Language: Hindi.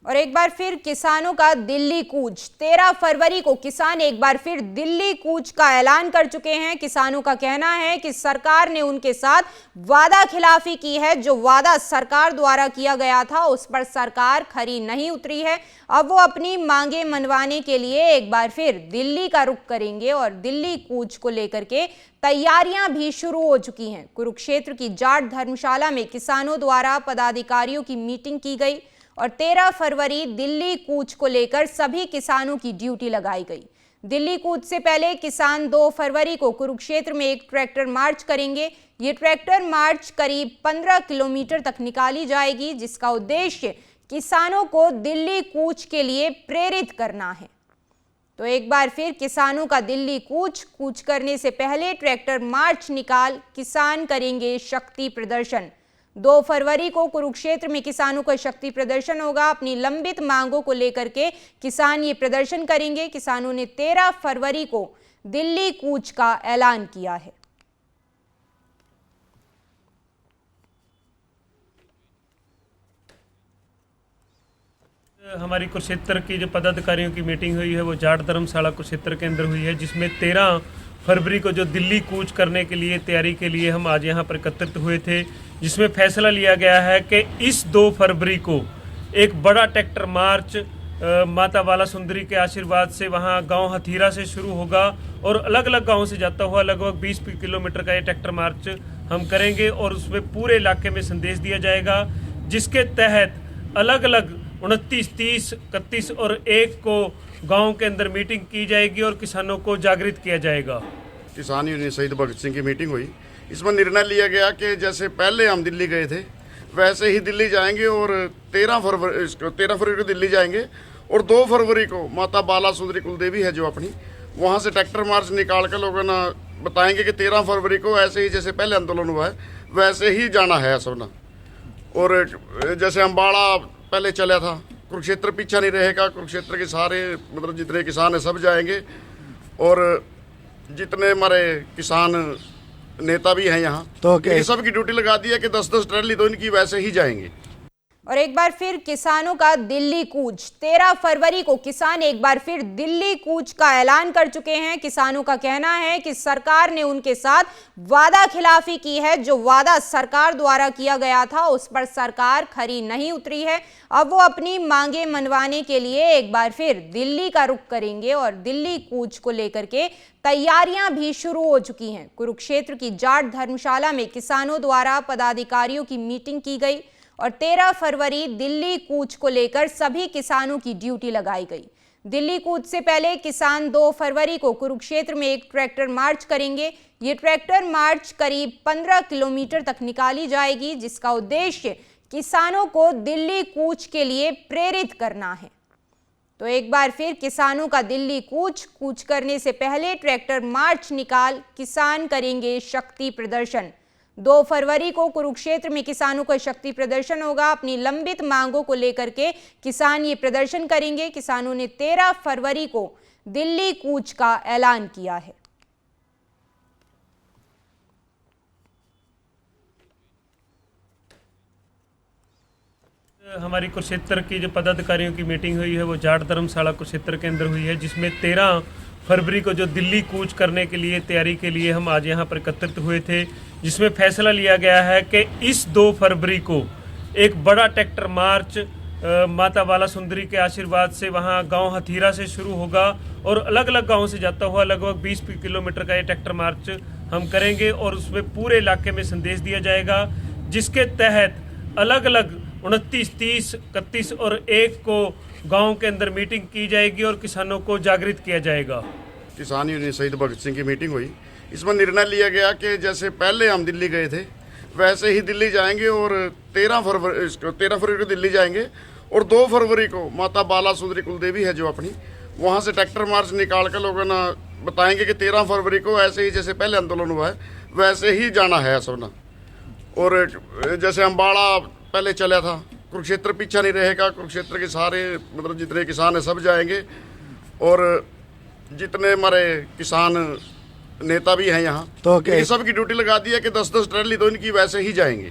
और एक बार फिर किसानों का दिल्ली कूच। 13 फरवरी को किसान एक बार फिर दिल्ली कूच का ऐलान कर चुके हैं। किसानों का कहना है कि सरकार ने उनके साथ वादा खिलाफी की है। जो वादा सरकार द्वारा किया गया था उस पर सरकार खरी नहीं उतरी है। अब वो अपनी मांगे मनवाने के लिए एक बार फिर दिल्ली का रुख करेंगे और दिल्ली कूच को लेकर के तैयारियां भी शुरू हो चुकी हैं। कुरुक्षेत्र की जाट धर्मशाला में किसानों द्वारा पदाधिकारियों की मीटिंग की गई और 13 फरवरी दिल्ली कूच को लेकर सभी किसानों की ड्यूटी लगाई गई। दिल्ली कूच से पहले किसान 2 फरवरी को कुरुक्षेत्र में एक ट्रैक्टर मार्च करेंगे। ये ट्रैक्टर मार्च करीब 15 किलोमीटर तक निकाली जाएगी, जिसका उद्देश्य किसानों को दिल्ली कूच के लिए प्रेरित करना है। तो एक बार फिर किसानों का दिल्ली कूच करने से पहले ट्रैक्टर मार्च निकाल किसान करेंगे शक्ति प्रदर्शन। 2 फरवरी को कुरुक्षेत्र में किसानों का शक्ति प्रदर्शन होगा। अपनी लंबित मांगों को लेकर के किसान ये प्रदर्शन करेंगे। किसानों ने 13 फरवरी को दिल्ली कूच का ऐलान किया है। हमारी कुरुक्षेत्र की जो पदाधिकारियों की मीटिंग हुई है वो जाट धर्मशाला कुरुक्षेत्र के अंदर हुई है, जिसमें 13 फरवरी को जो दिल्ली कूच करने के लिए तैयारी के लिए हम आज यहाँ पर एकत्रित हुए थे, जिसमें फैसला लिया गया है कि इस 2 फरवरी को एक बड़ा ट्रैक्टर मार्च माता बाला सुंदरी के आशीर्वाद से वहाँ गांव हथीरा से शुरू होगा और अलग अलग गांव से जाता हुआ लगभग 20 किलोमीटर का ये ट्रैक्टर मार्च हम करेंगे और उसमें पूरे इलाके में संदेश दिया जाएगा, जिसके तहत अलग अलग 29, 30, 31 और 1 को गांव के अंदर मीटिंग की जाएगी और किसानों को जागृत किया जाएगा। किसान यूनियन शहीद भगत सिंह की मीटिंग हुई। इसमें निर्णय लिया गया कि जैसे पहले हम दिल्ली गए थे वैसे ही दिल्ली जाएंगे और 13 फरवरी को दिल्ली जाएंगे और 2 फरवरी को माता बाला सुंदरी कुलदेवी है जो अपनी, वहाँ से ट्रैक्टर मार्च निकाल कर लोगों ने बताएंगे कि 13 फरवरी को ऐसे ही जैसे पहले आंदोलन हुआ है वैसे ही जाना है सबना। और जैसे अम्बाड़ा पहले चला था, कुरुक्षेत्र पीछा नहीं रहेगा। कुरुक्षेत्र के सारे मतलब जितने किसान हैं सब जाएंगे और जितने हमारे किसान नेता भी हैं यहाँ तो सब की ड्यूटी लगा दी है कि 10-10 ट्रैली तो इनकी वैसे ही जाएंगे। और एक बार फिर किसानों का दिल्ली कूच। 13 फरवरी को किसान एक बार फिर दिल्ली कूच का ऐलान कर चुके हैं। किसानों का कहना है कि सरकार ने उनके साथ वादा खिलाफी की है। जो वादा सरकार द्वारा किया गया था उस पर सरकार खरी नहीं उतरी है। अब वो अपनी मांगे मनवाने के लिए एक बार फिर दिल्ली का रुख करेंगे और दिल्ली कूच को लेकर के तैयारियां भी शुरू हो चुकी हैं। कुरुक्षेत्र की जाट धर्मशाला में किसानों द्वारा पदाधिकारियों की मीटिंग की गई और 13 फरवरी दिल्ली कूच को लेकर सभी किसानों की ड्यूटी लगाई गई। दिल्ली कूच से पहले किसान 2 फरवरी को कुरुक्षेत्र में एक ट्रैक्टर मार्च करेंगे। ये ट्रैक्टर मार्च करीब 15 किलोमीटर तक निकाली जाएगी, जिसका उद्देश्य किसानों को दिल्ली कूच के लिए प्रेरित करना है। तो एक बार फिर किसानों का दिल्ली कूच करने से पहले ट्रैक्टर मार्च निकाल किसान करेंगे शक्ति प्रदर्शन। 2 फरवरी को कुरुक्षेत्र में किसानों का शक्ति प्रदर्शन होगा। अपनी लंबित मांगों को लेकर के किसान ये प्रदर्शन करेंगे। किसानों ने 13 फरवरी को दिल्ली कूच का ऐलान किया है। हमारी कुरुक्षेत्र की जो पदाधिकारियों की मीटिंग हुई है वो जाट धर्मशाला कुरुक्षेत्र के अंदर हुई है, जिसमें 13 फरवरी को जो दिल्ली कूच करने के लिए तैयारी के लिए हम आज यहाँ पर एकत्रित हुए थे, जिसमें फैसला लिया गया है कि इस 2 फरवरी को एक बड़ा ट्रैक्टर मार्च माता बाला सुंदरी के आशीर्वाद से वहाँ गांव हथीरा से शुरू होगा और अलग अलग गांव से जाता हुआ लगभग 20 किलोमीटर का ये ट्रैक्टर मार्च हम करेंगे और उसमें पूरे इलाके में संदेश दिया जाएगा, जिसके तहत अलग अलग 29, 30, 31 और 1 को गांव के अंदर मीटिंग की जाएगी और किसानों को जागृत किया जाएगा। किसान यूनियन शहीद भगत सिंह की मीटिंग हुई। इसमें निर्णय लिया गया कि जैसे पहले हम दिल्ली गए थे वैसे ही दिल्ली जाएंगे और 13 फरवरी को दिल्ली जाएंगे और 2 फरवरी को माता बाला सुंदरी कुलदेवी है जो अपनी, वहाँ से ट्रैक्टर मार्च निकाल कर लोगों ने बताएंगे कि 13 फरवरी को ऐसे ही जैसे पहले आंदोलन हुआ है वैसे ही जाना है सबना। और जैसे अम्बाड़ा पहले चला था, कुरुक्षेत्र पीछा नहीं रहेगा। कुरुक्षेत्र के सारे मतलब जितने किसान हैं सब जाएंगे और जितने हमारे किसान नेता भी हैं यहाँ तो सब की ड्यूटी लगा दी है कि 10-10 ट्रैली तो इनकी वैसे ही जाएंगे।